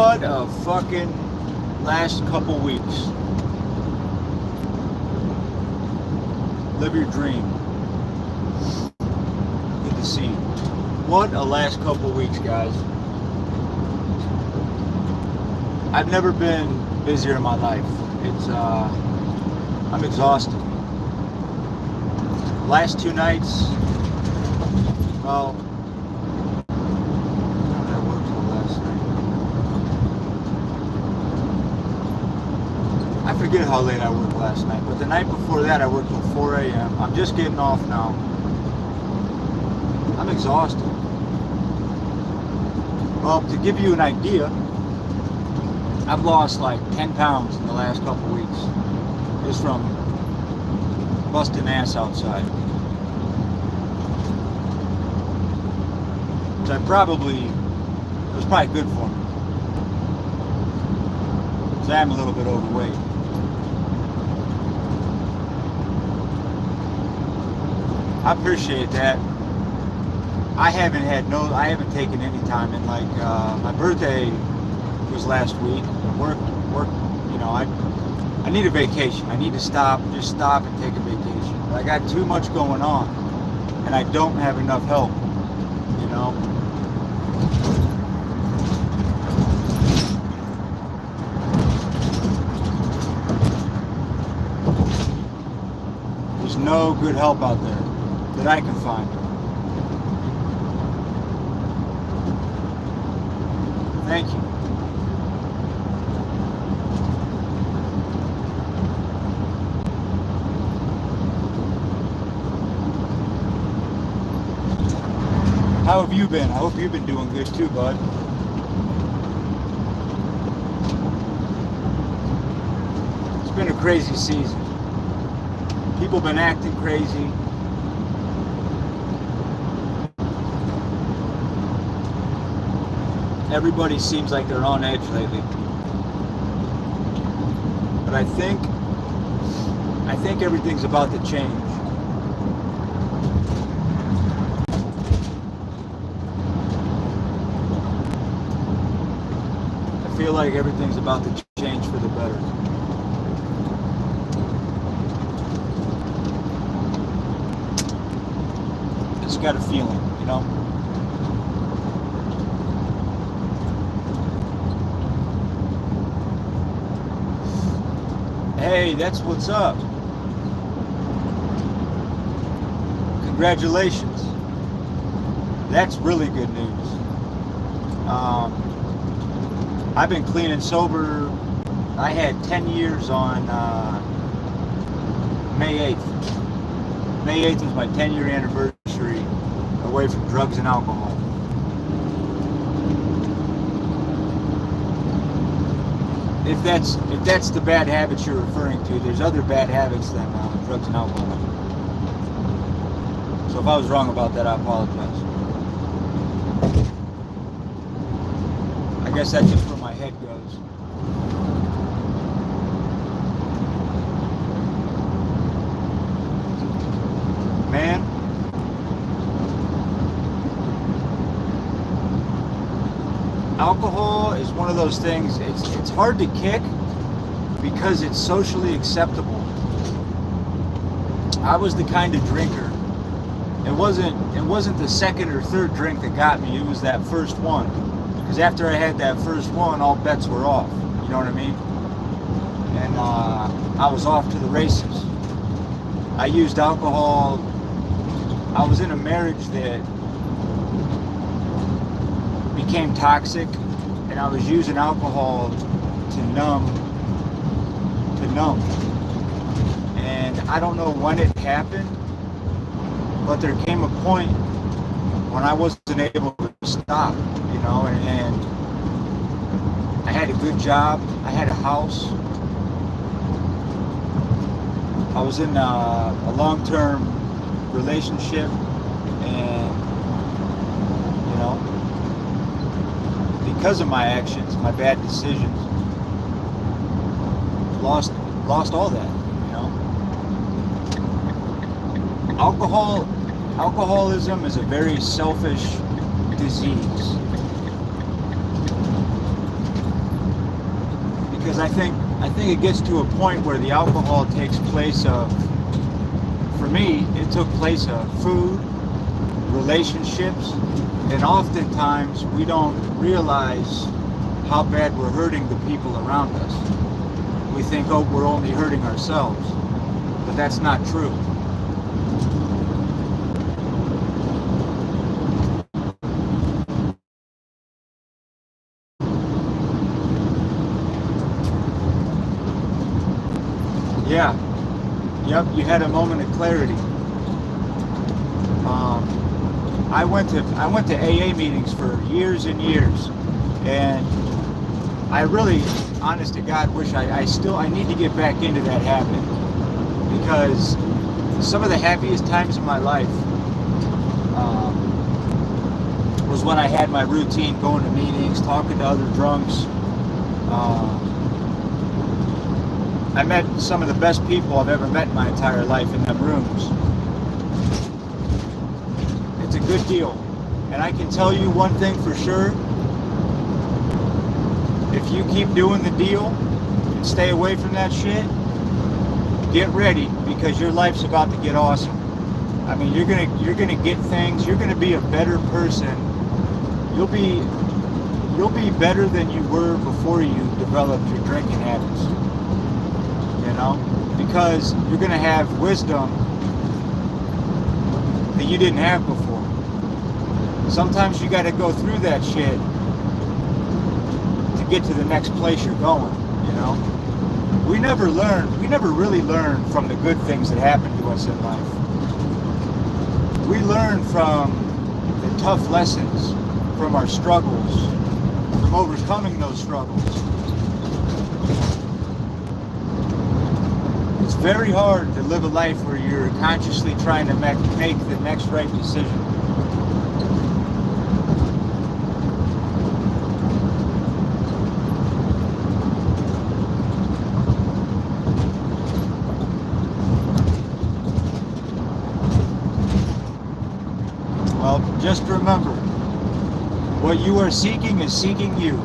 What a fucking last couple weeks. Live your dream. Good to see you. What a last couple weeks, guys. I've never been busier in my life. I'm exhausted. Last 2 nights, well, how did I work till last night? I forget how late I worked last night, but the night before that I worked till 4 a.m. I'm just getting off now. I'm exhausted. Well, to give you an idea, I've lost like 10 pounds in the last couple weeks, just from busting ass outside. Which it was probably good for me. Because I am a little bit overweight. I appreciate that. I haven't taken any time in, like, my birthday was last week. Work, I need a vacation. I need to just stop and take a vacation. But I got too much going on, and I don't have enough help, There's no good help out there that I can find. Thank you. How have you been? I hope you've been doing good too, bud. It's been a crazy season. People been acting crazy. Everybody seems like they're on edge lately. But I think everything's about to change. I feel like everything's about to change for the better. Just got a feeling, Hey, that's what's up. Congratulations. That's really good news. I've been clean and sober. I had 10 years on May 8th. May 8th was my 10-year anniversary away from drugs and alcohol. If that's the bad habits you're referring to, there's other bad habits than drugs and alcohol. So if I was wrong about that, I apologize. I guess that's just where my head goes. Man, alcohol is one of those things, it's hard to kick because it's socially acceptable. I was the kind of drinker. It wasn't the second or third drink that got me, it was that first one. Because after I had that first one, all bets were off. You know what I mean? And I was off to the races. I used alcohol. I was in a marriage that became toxic, and I was using alcohol to numb. And I don't know when it happened, but there came a point when I wasn't able to stop, and I had a good job, I had a house, I was in a long-term relationship, and because of my actions, my bad decisions, lost all that. Alcoholism is a very selfish disease. because I think it gets to a point where the alcohol takes place of, for me, it took place of food, relationships, and oftentimes we don't realize how bad we're hurting the people around us. We think, oh, we're only hurting ourselves, but that's not true. Yeah. Yep, you had a moment of clarity. I went to AA meetings for years and years, and I really, honest to God, wish I need to get back into that habit, because some of the happiest times of my life was when I had my routine, going to meetings, talking to other drunks. I met some of the best people I've ever met in my entire life in them rooms. It's a good deal. And I can tell you one thing for sure. If you keep doing the deal and stay away from that shit, get ready, because your life's about to get awesome. I mean, you're gonna get things. You're gonna be a better person. You'll be better than you were before you developed your drinking habits. You know, because you're gonna have wisdom that you didn't have before. Sometimes you got to go through that shit to get to the next place you're going. You know, we never really learn from the good things that happen to us in life. We learn from the tough lessons, from our struggles, from overcoming those struggles. It's very hard to live a life where you're consciously trying to make the next right decision. Well, just remember, what you are seeking is seeking you.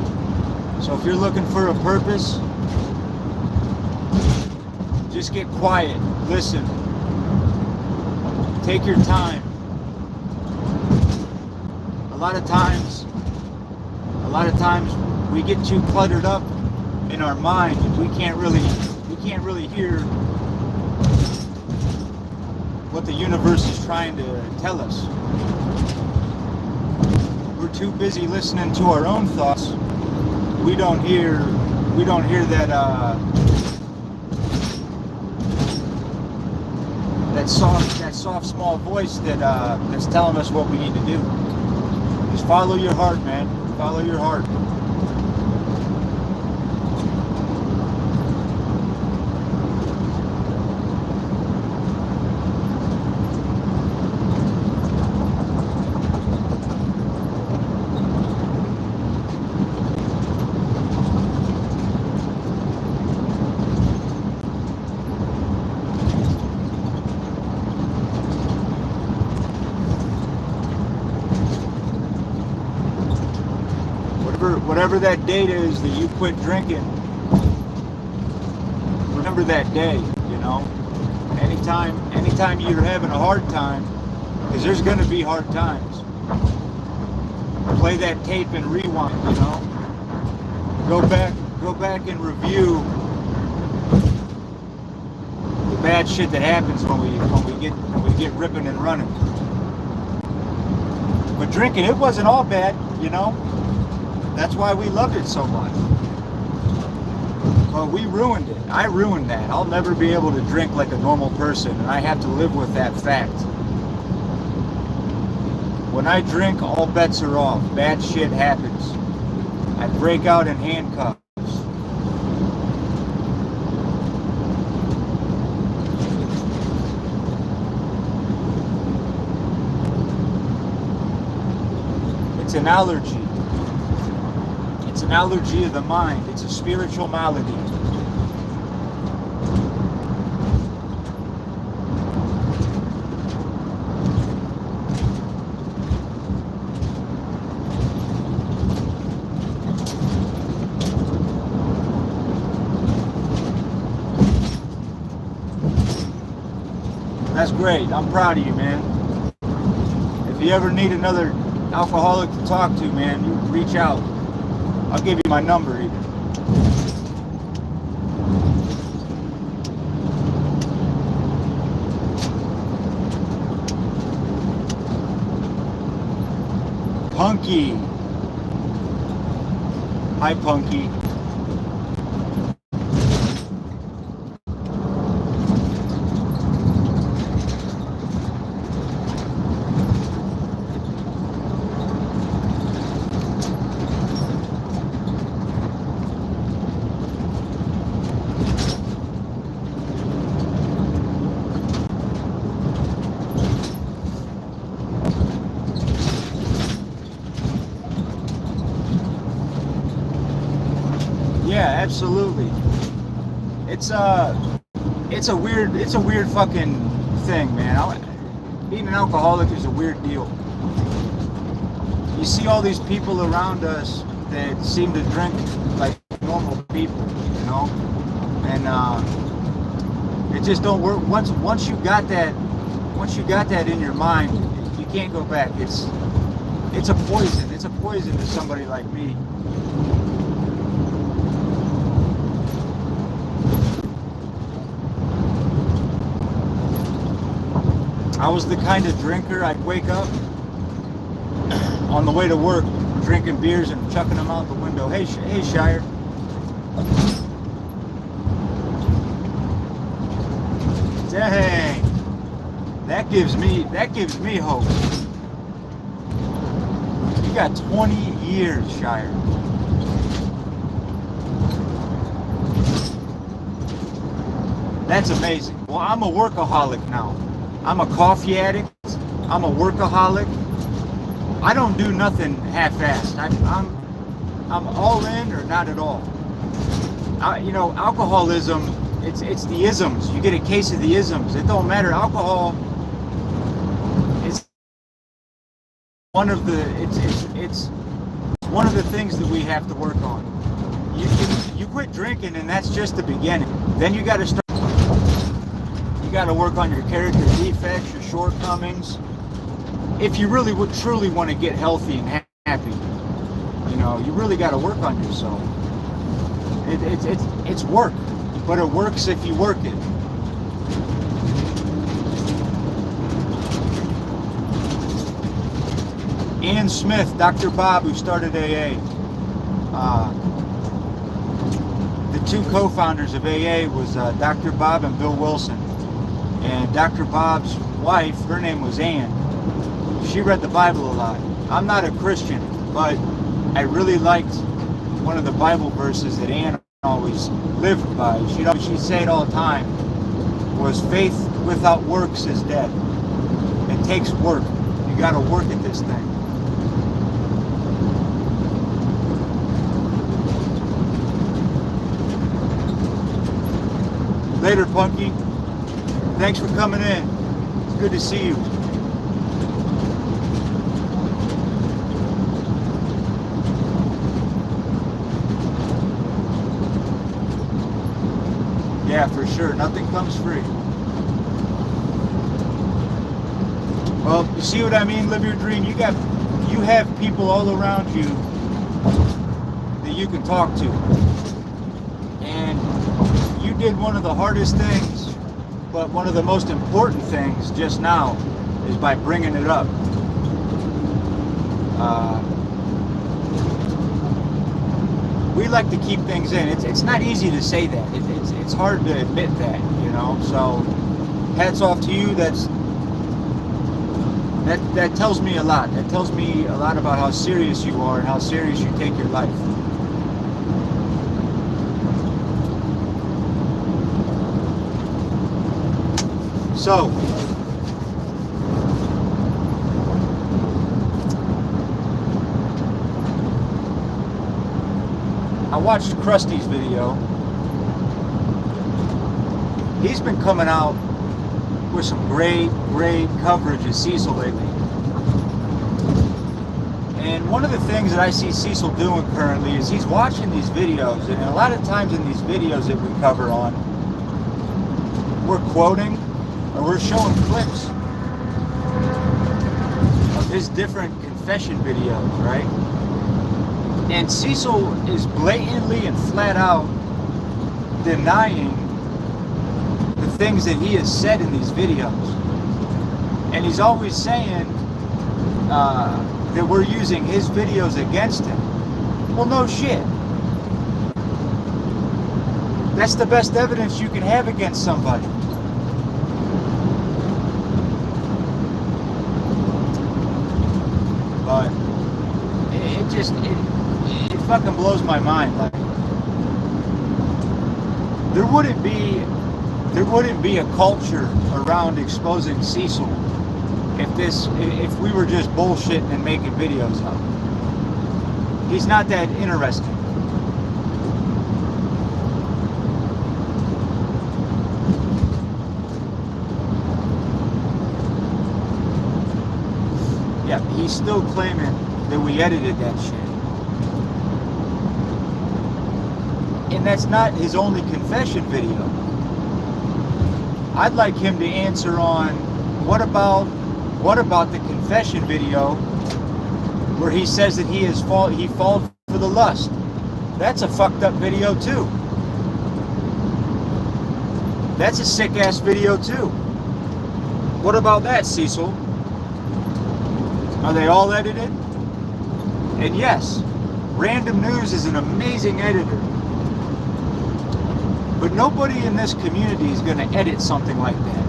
So if you're looking for a purpose, just get quiet, listen, take your time. A lot of times we get too cluttered up in our mind, and we can't really hear what the universe is trying to tell us. We're too busy listening to our own thoughts. We don't hear that soft small voice that's telling us what we need to do. Just follow your heart, man. Follow your heart. Whatever that date is that you quit drinking, remember that day, you know. Anytime you're having a hard time, because there's going to be hard times, play that tape and rewind, you know. Go back and review the bad shit that happens when we get ripping and running. But drinking, it wasn't all bad, you know. That's why we loved it so much. But we ruined it. I ruined that. I'll never be able to drink like a normal person, and I have to live with that fact. When I drink, all bets are off. Bad shit happens. I break out in handcuffs. It's an allergy. It's an allergy of the mind. It's a spiritual malady. That's great. I'm proud of you, man. If you ever need another alcoholic to talk to, man, you reach out. I'll give you my number even. Punky. Hi, Punky. Yeah, absolutely. It's a weird fucking thing, man. Being an alcoholic is a weird deal. You see all these people around us that seem to drink like normal people, you know, and it just don't work. Once you got that in your mind, you can't go back. It's a poison. It's a poison to somebody like me. I was the kind of drinker, I'd wake up on the way to work, drinking beers and chucking them out the window. Hey, Shire. Dang, that gives me hope. You got 20 years, Shire. That's amazing. Well, I'm a workaholic now. I'm a coffee addict. I'm a workaholic. I don't do nothing half-assed. I'm all in or not at all. You know, alcoholism, it's the isms. You get a case of the isms. It don't matter. Alcohol is one of the it's one of the things that we have to work on. You quit drinking and that's just the beginning. Then you got to start. You got to work on your character defects, your shortcomings. If you really would truly want to get healthy and happy, you know, you really got to work on yourself. It's work, but it works if you work it. Ian Smith, Dr. Bob, who started AA. The two co-founders of AA was Dr. Bob and Bill Wilson. And Dr. Bob's wife, her name was Ann. She read the Bible a lot. I'm not a Christian, but I really liked one of the Bible verses that Ann always lived by. She'd say it all the time, was faith without works is dead. It takes work. You got to work at this thing. Later, Punky. Thanks for coming in. It's good to see you. Yeah, for sure. Nothing comes free. Well, you see what I mean? Live your dream. You have people all around you that you can talk to. And you did one of the hardest things, but one of the most important things just now is by bringing it up. We like to keep things in. It's not easy to say that. It's hard to admit that, you know. So hats off to you. That tells me a lot. That tells me a lot about how serious you are and how serious you take your life. So, I watched Krusty's video. He's been coming out with some great coverage of Cecil lately. And one of the things that I see Cecil doing currently is he's watching these videos, and a lot of times in these videos that we cover on, we're quoting, or we're showing clips of his different confession videos, right? And Cecil is blatantly and flat out denying the things that he has said in these videos. And he's always saying that we're using his videos against him. Well, no shit. That's the best evidence you can have against somebody. But it fucking blows my mind. Like, there wouldn't be a culture around exposing Cecil if we were just bullshitting and making videos of him. He's not that interesting. Yeah, he's still claiming that we edited that shit. And that's not his only confession video. I'd like him to answer on what about the confession video where he says that he falls for the lust. That's a fucked up video too. That's a sick ass video too. What about that, Cecil? Are they all edited? And yes, Random News is an amazing editor. But nobody in this community is going to edit something like that.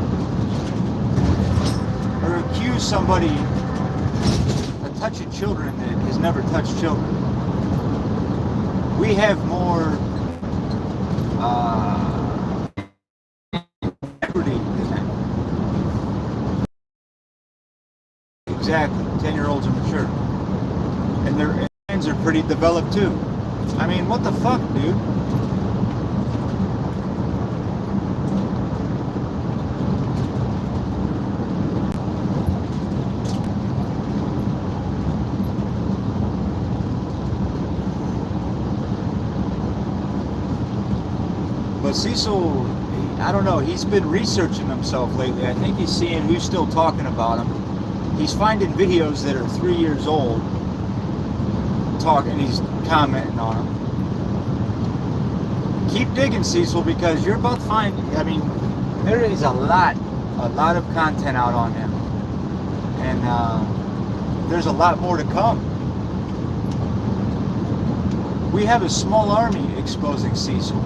Or accuse somebody of touching children that has never touched children. We have more integrity than that. Exactly. 10-year-olds are mature. And their minds are pretty developed too. I mean, what the fuck, dude? But Cecil, I don't know, he's been researching himself lately. I think he's seeing who's still talking about him. He's finding videos that are 3 years old, and he's commenting on them. Keep digging, Cecil, because you're about to find, I mean, there is a lot of content out on him. And there's a lot more to come. We have a small army exposing Cecil.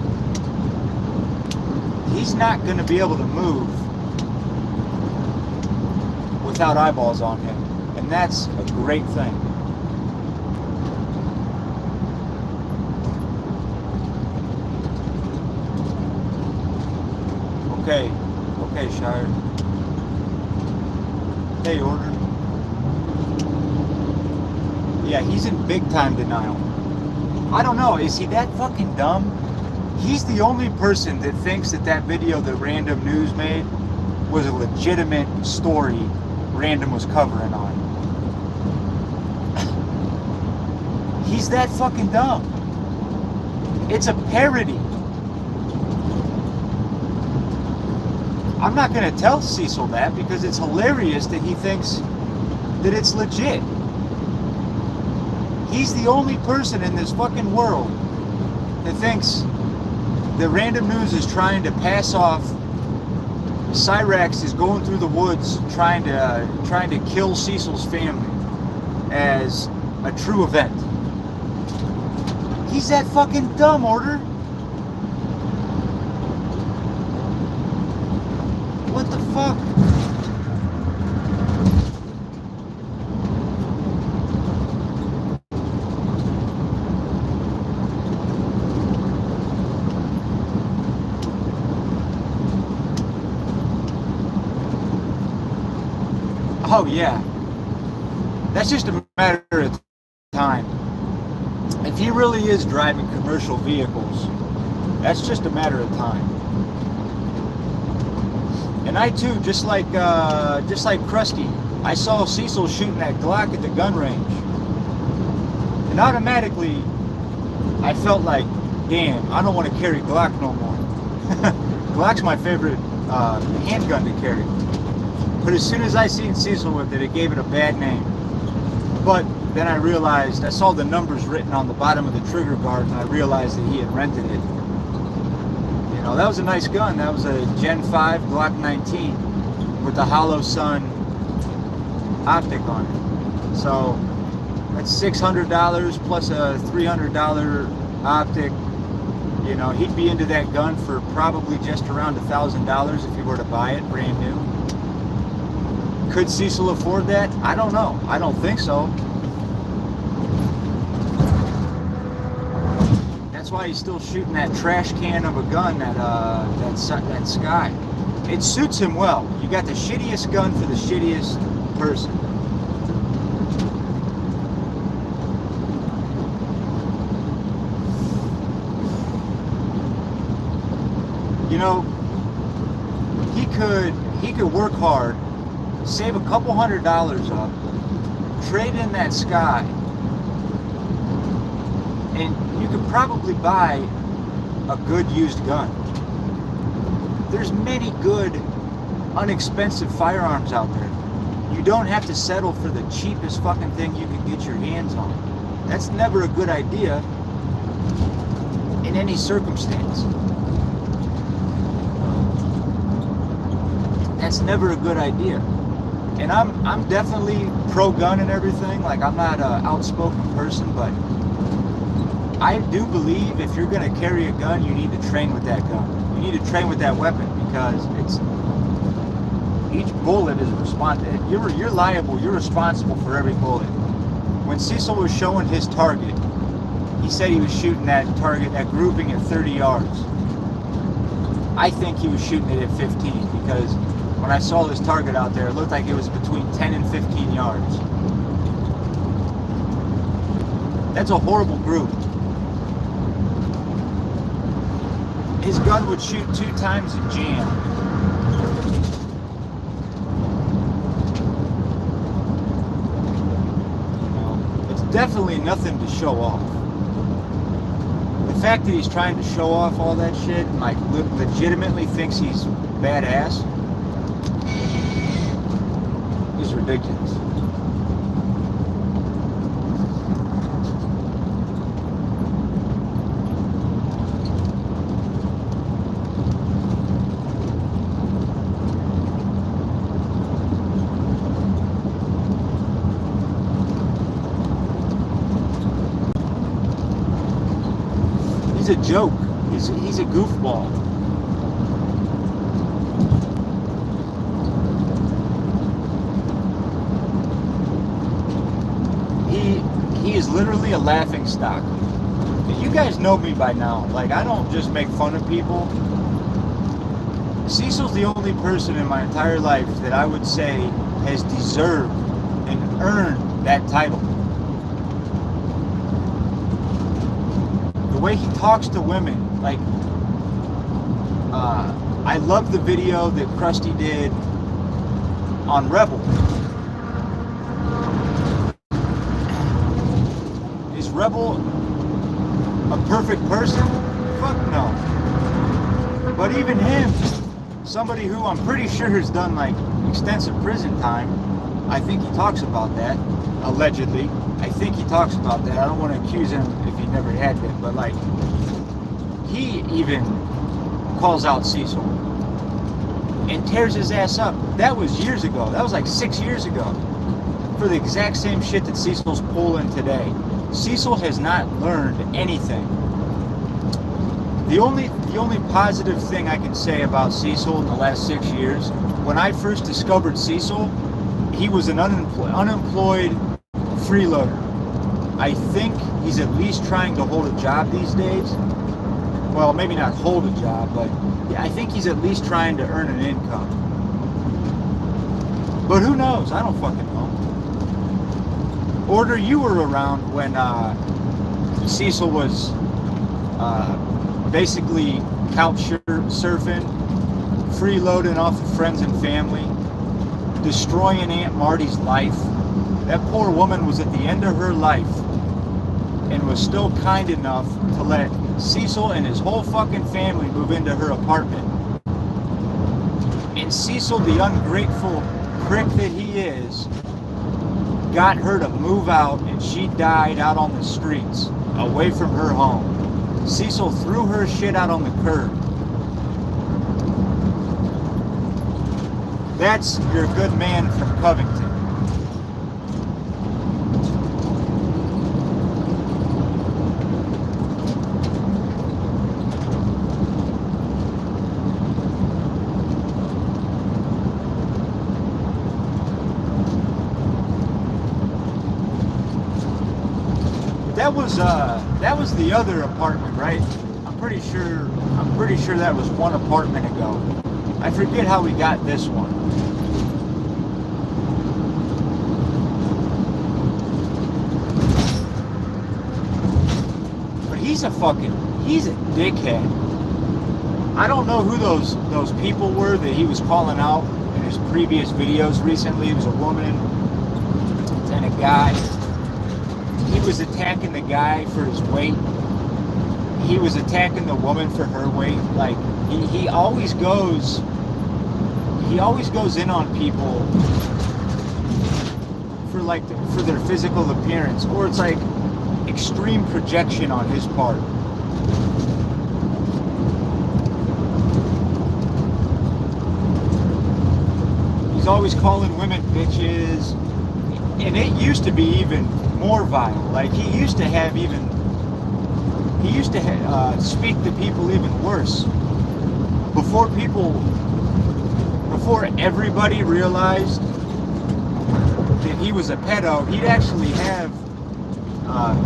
He's not going to be able to move without eyeballs on him, and that's a great thing. Okay, Shire. Hey, Order. Yeah, he's in big time denial. I don't know, is he that fucking dumb? He's the only person that thinks that video that Random News made was a legitimate story Random was covering on. He's that fucking dumb. It's a parody. I'm not going to tell Cecil that because it's hilarious that he thinks that it's legit. He's the only person in this fucking world that thinks that Random News is trying to pass off Cyrax is going through the woods trying to kill Cecil's family as a true event. He's that fucking dumb, Order. What the fuck? Oh yeah, that's just a matter of time. If he really is driving commercial vehicles, that's just a matter of time. And I too, just like Krusty, I saw Cecil shooting that Glock at the gun range, and automatically I felt like, damn, I don't want to carry Glock no more. Glock's my favorite handgun to carry. But as soon as I seen Cecil with it, it gave it a bad name. But then I realized, I saw the numbers written on the bottom of the trigger guard, and I realized that he had rented it. You know, that was a nice gun. That was a Gen 5 Glock 19 with the Hollow Sun optic on it. So that's $600 plus a $300 optic. You know, he'd be into that gun for probably just around $1,000 if he were to buy it brand new. Could Cecil afford that? I don't know. I don't think so. That's why he's still shooting that trash can of a gun, that Sky. It suits him well. You got the shittiest gun for the shittiest person. You know, he could work hard, save a couple $100 up, trade in that Sky, and you could probably buy a good used gun. There's many good, inexpensive firearms out there. You don't have to settle for the cheapest fucking thing you can get your hands on. That's never a good idea in any circumstance. That's never a good idea. And I'm definitely pro-gun and everything. Like, I'm not an outspoken person, but I do believe if you're going to carry a gun, you need to train with that gun. You need to train with that weapon, because each bullet is responsible. You're liable. You're responsible for every bullet. When Cecil was showing his target, he said he was shooting that target, that grouping, at 30 yards. I think he was shooting it at 15, because when I saw this target out there, it looked like it was between 10 and 15 yards. That's a horrible group. His gun would shoot 2 times a jam. It's definitely nothing to show off. The fact that he's trying to show off all that shit and like legitimately thinks he's badass is ridiculous. He's a joke. He's a goofball. He is literally a laughing stock. You guys know me by now. Like, I don't just make fun of people. Cecil's the only person in my entire life that I would say has deserved and earned that title. The way he talks to women, like, I love the video that Krusty did on Rebel. Is Rebel a perfect person? Fuck no. But even him, somebody who I'm pretty sure has done like extensive prison time, I think he talks about that, allegedly. I think he talks about that. I don't want to accuse him if he never had been, but like, he even calls out Cecil and tears his ass up. That was years ago. That was like 6 years ago. For the exact same shit that Cecil's pulling today. Cecil has not learned anything. The only positive thing I can say about Cecil in the last 6 years, when I first discovered Cecil, he was an unemployed freeloader. I think he's at least trying to hold a job these days. Well, maybe not hold a job, but yeah, I think he's at least trying to earn an income. But who knows? I don't fucking know. Order, you were around when Cecil was basically couch surfing, freeloading off of friends and family, destroying Aunt Marty's life. That poor woman was at the end of her life and was still kind enough to let Cecil and his whole fucking family move into her apartment. And Cecil, the ungrateful prick that he is, got her to move out, and she died out on the streets, away from her home. Cecil threw her shit out on the curb. That's your good man from Covington. That was the other apartment, right? I'm pretty sure that was one apartment ago. I forget how we got this one. But he's a dickhead. I don't know who those people were that he was calling out in his previous videos recently. It was a woman and a guy. He was attacking the guy for his weight. He was attacking the woman for her weight. Like he always goes in on people for their physical appearance, or it's like extreme projection on his part. He's always calling women bitches, and it used to be even more vile. Like he used to speak to people even worse. Before everybody realized that he was a pedo, he'd actually have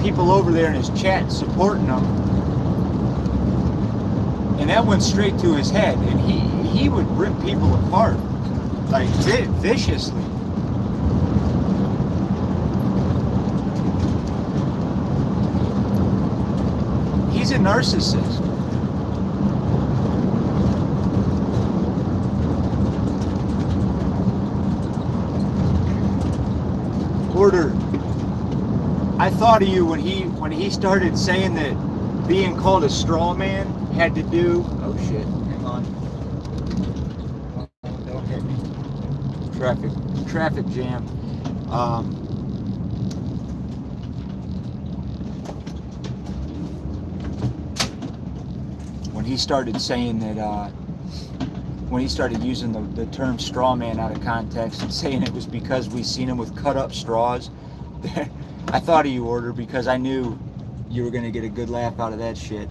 people over there in his chat supporting him, and that went straight to his head, and he would rip people apart, like viciously. He's a narcissist. Order. I thought of you when he started saying that being called a straw man had to do. Oh shit! Hang on. Don't hit me. Traffic jam. When he started saying that, when he started using the term straw man out of context and saying it was because we seen him with cut up straws, I thought of you, Order, because I knew you were going to get a good laugh out of that shit.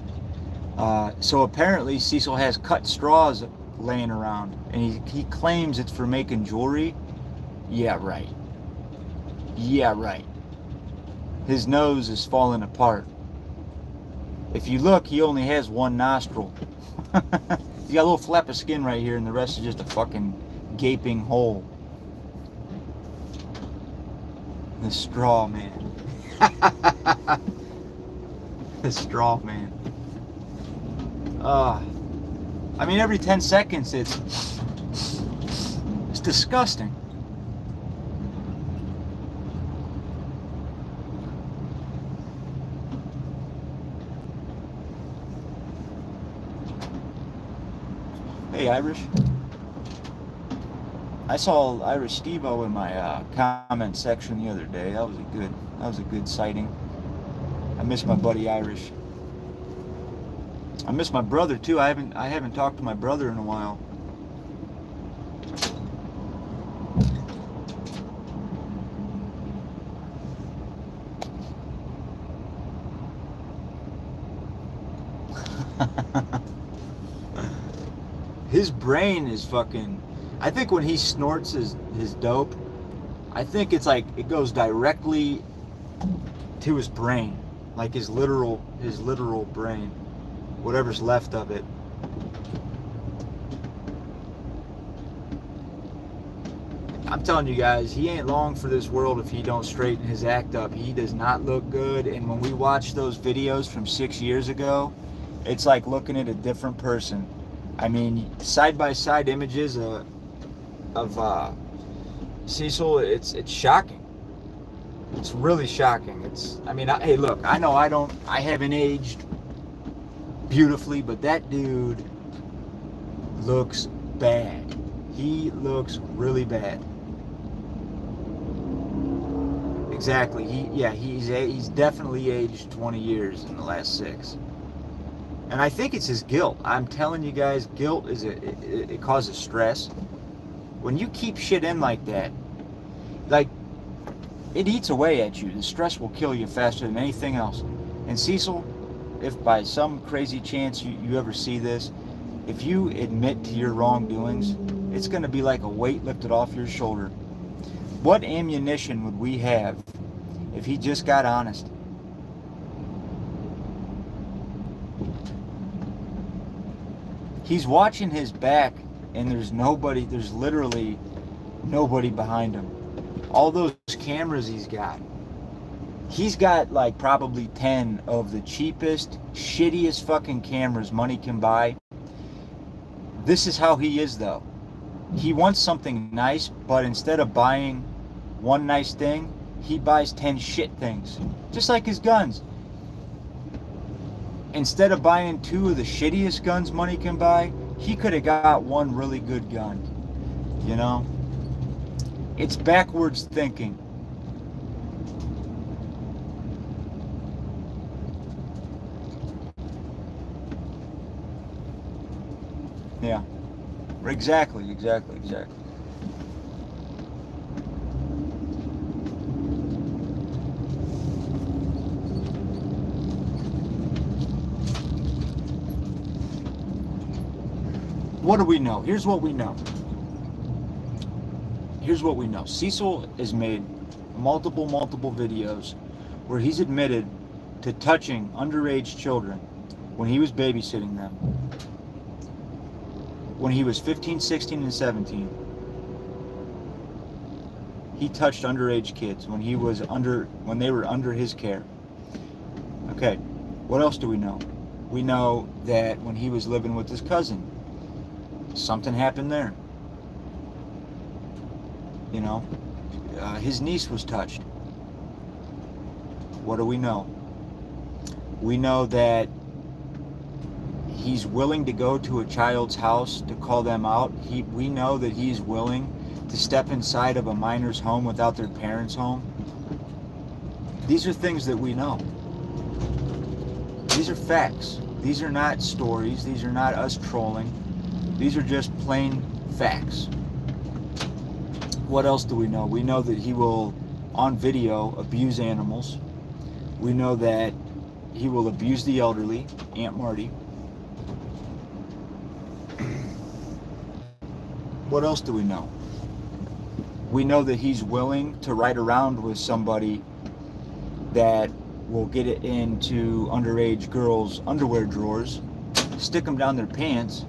So apparently Cecil has cut straws laying around, and he claims it's for making jewelry. Yeah, right. Yeah, right. His nose is falling apart. If you look, he only has one nostril. He's got a little flap of skin right here, and the rest is just a fucking gaping hole. The straw man. The straw man. I mean, every 10 seconds it's disgusting. Hey, Irish. I saw Irish Steve-O in my comment section the other day. That was a good sighting. I miss my buddy Irish. I miss my brother too. I haven't talked to my brother in a while. His brain is fucking. I think when he snorts his dope, I think it's like it goes directly to his brain, like his literal brain, whatever's left of it. I'm telling you guys, he ain't long for this world if he don't straighten his act up. He does not look good, and when we watch those videos from 6 years ago, it's like looking at a different person. I mean, side-by-side images of Cecil, it's shocking. It's really shocking. Hey, look, I know I haven't aged beautifully, but that dude looks bad. He looks really bad. Exactly. He's definitely aged 20 years in the last 6. And I think it's his guilt. I'm telling you guys, guilt it causes stress. When you keep shit in like that, like, it eats away at you. The stress will kill you faster than anything else. And Cecil, if by some crazy chance you ever see this, if you admit to your wrongdoings, it's going to be like a weight lifted off your shoulder. What ammunition would we have if he just got honest? He's watching his back, and there's literally nobody behind him. All those cameras he's got like probably 10 of the cheapest, shittiest fucking cameras money can buy. This is how he is, though. He wants something nice, but instead of buying one nice thing, he buys 10 shit things. Just like his guns. Instead of buying 2 of the shittiest guns money can buy, he could have got 1 really good gun. You know? It's backwards thinking. Yeah. Exactly. What do we know? Here's what we know. Cecil has made multiple videos where he's admitted to touching underage children when he was babysitting them. When he was 15, 16, and 17. He touched underage kids when they were under his care. Okay, what else do we know? We know that when he was living with his cousin, something happened there. You know, his niece was touched. What do we know? We know that he's willing to go to a child's house to call them out. We know that he's willing to step inside of a minor's home without their parents home. These are things that we know. These are facts. These are not stories. These are not us trolling. These are just plain facts. What else do we know? We know that he will, on video, abuse animals. We know that he will abuse the elderly, Aunt Marty. What else do we know? We know that he's willing to ride around with somebody that will get it into underage girls' underwear drawers, stick them down their pants,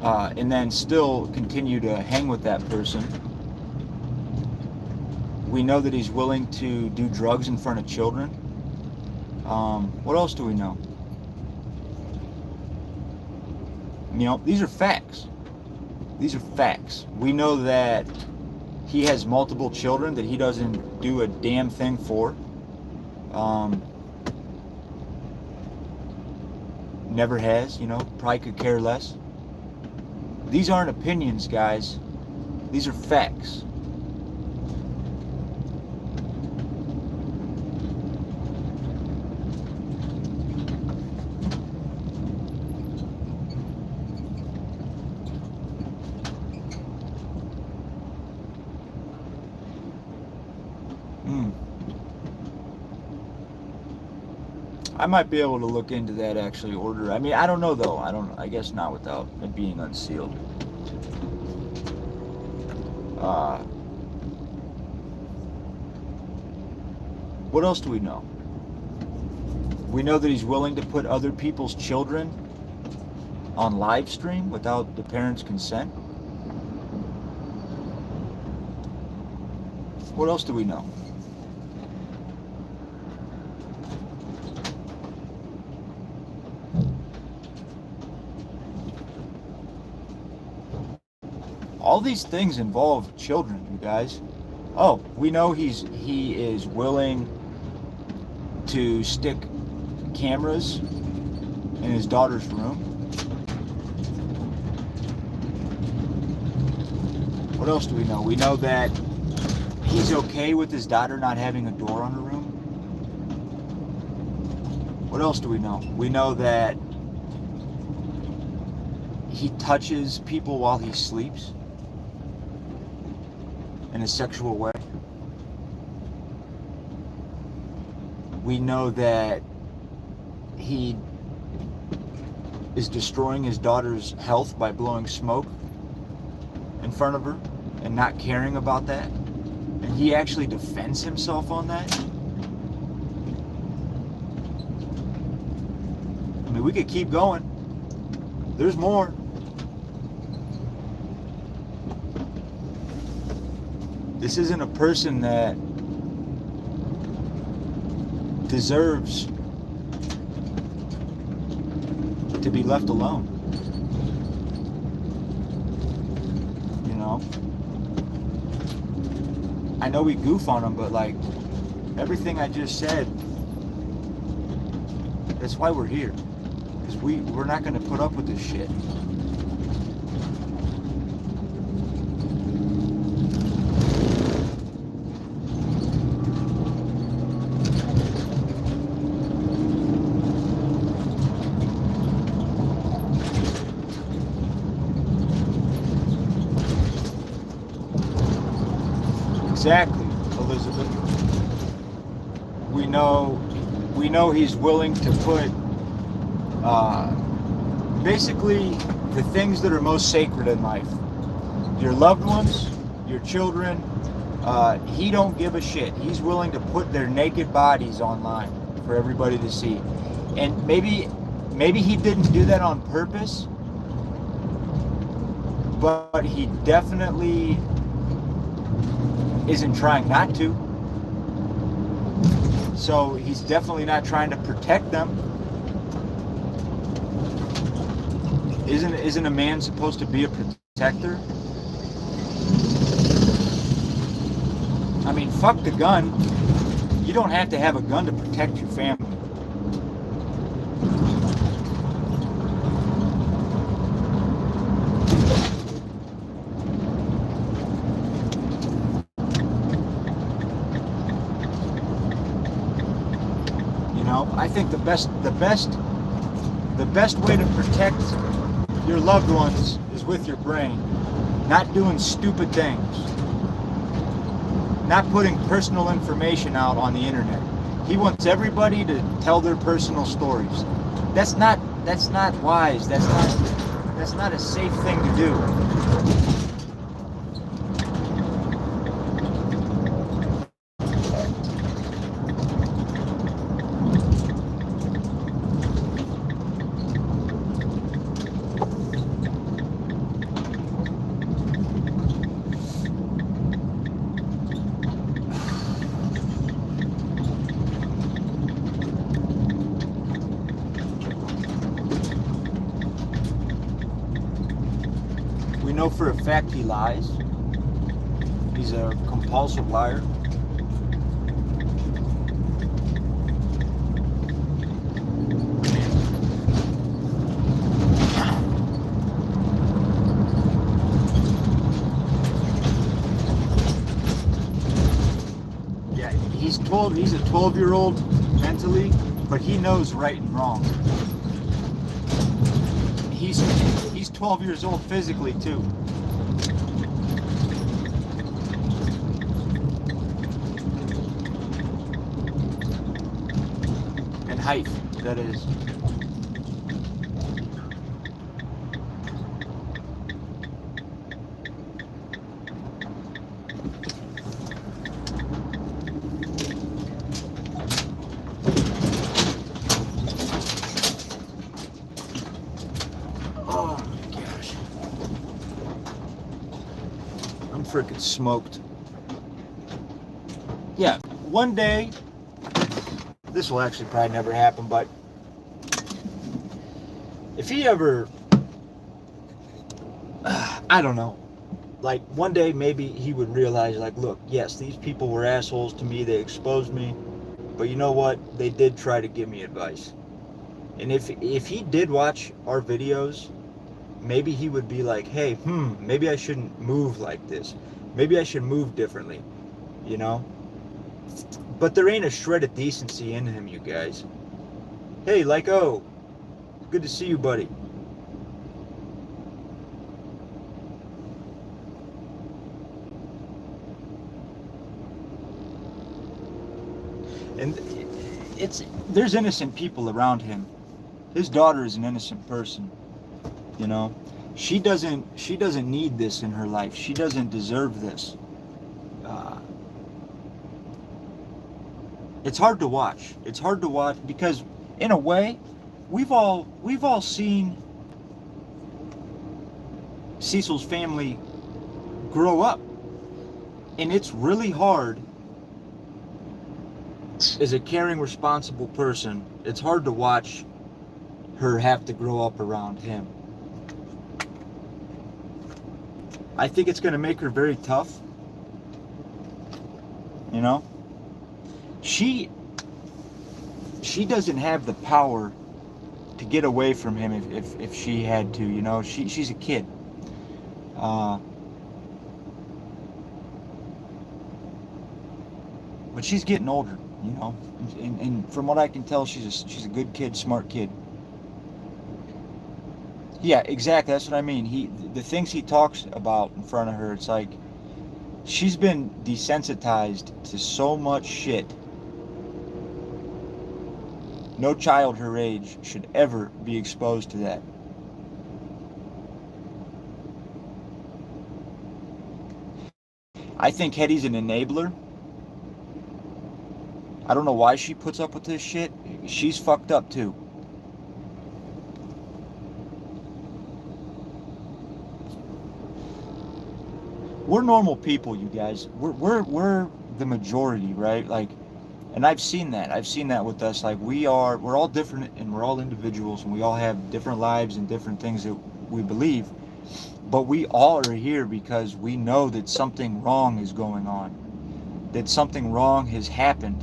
and then still continue to hang with that person. We know that he's willing to do drugs in front of children. What else do we know? You know, these are facts. These are facts. We know that he has multiple children that he doesn't do a damn thing for. Never has, you know, probably could care less. These aren't opinions, guys. These are facts. I might be able to look into that, actually, order. I mean, I don't know, though. I guess not without it being unsealed. What else do we know? We know that he's willing to put other people's children on live stream without the parents' consent. What else do we know? All these things involve children, you guys. Oh, we know he is willing to stick cameras in his daughter's room. What else do we know? We know that he's okay with his daughter not having a door on her room. What else do we know? We know that he touches people while he sleeps in a sexual way. We know that he is destroying his daughter's health by blowing smoke in front of her and not caring about that. And he actually defends himself on that. I mean, we could keep going. There's more. This isn't a person that deserves to be left alone. You know? I know we goof on him, but like everything I just said, that's why we're here. Because we're not going to put up with this shit. Exactly, Elizabeth. We know he's willing to put basically the things that are most sacred in life. Your loved ones, your children, he don't give a shit. He's willing to put their naked bodies online for everybody to see. And maybe he didn't do that on purpose, but he definitely isn't trying not to. So he's definitely not trying to protect them. Isn't a man supposed to be a protector? I mean, fuck the gun. You don't have to have a gun to protect your family. I think the best way to protect your loved ones is with your brain. Not doing stupid things. Not putting personal information out on the internet. He wants everybody to tell their personal stories. That's not wise. That's not a safe thing to do. We know for a fact he lies. He's a compulsive liar. Yeah, he's a 12-year-old mentally, but he knows right and wrong. He's 12 years old physically too. And height, that is. Freaking smoked. Yeah, one day, this will actually probably never happen, but if he ever, I don't know, like one day maybe he would realize, like, look, yes, these people were assholes to me, they exposed me, but you know what, they did try to give me advice. And if he did watch our videos, maybe he would be like, hey, maybe I shouldn't move like this. Maybe I should move differently, you know? But there ain't a shred of decency in him, you guys. Hey, Lyco, good to see you, buddy. And there's innocent people around him. His daughter is an innocent person, you know? She doesn't need this in her life. She doesn't deserve this. It's hard to watch. It's hard to watch because, in a way, we've all seen Cecil's family grow up, and it's really hard as a caring, responsible person. It's hard to watch her have to grow up around him. I think it's going to make her very tough. You know? She doesn't have the power to get away from him if she had to, you know. She's a kid. But she's getting older, you know. And from what I can tell, she's a good kid, smart kid. Yeah, exactly. That's what I mean. The things he talks about in front of her, it's like she's been desensitized to so much shit. No child her age should ever be exposed to that. I think Hetty's an enabler. I don't know why she puts up with this shit. She's fucked up too. We're normal people, you guys. We're the majority, right? Like, and I've seen that. I've seen that with us. Like, we're all different, and we're all individuals, and we all have different lives and different things that we believe. But we all are here because we know that something wrong is going on, that something wrong has happened,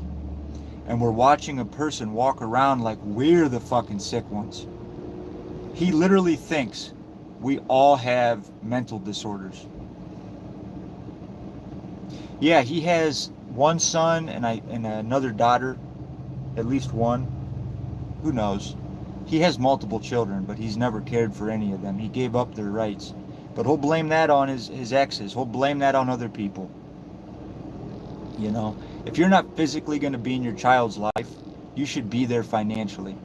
and we're watching a person walk around like we're the fucking sick ones. He literally thinks we all have mental disorders. Yeah, he has one son and another daughter, at least one. Who knows? He has multiple children, but he's never cared for any of them. He gave up their rights. But he'll blame that on his exes. He'll blame that on other people. You know, if you're not physically going to be in your child's life, you should be there financially.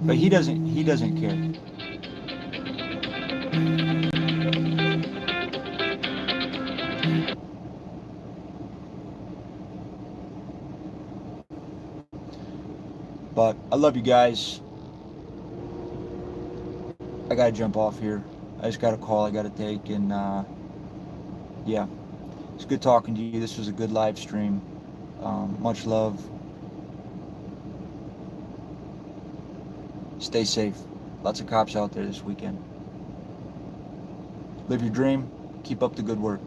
But he doesn't care. But I love you guys. I gotta jump off here. I just got a call I gotta take, and yeah, it's good talking to you. This was a good live stream. Much love. Stay safe. Lots of cops out there this weekend. Live your dream. Keep up the good work.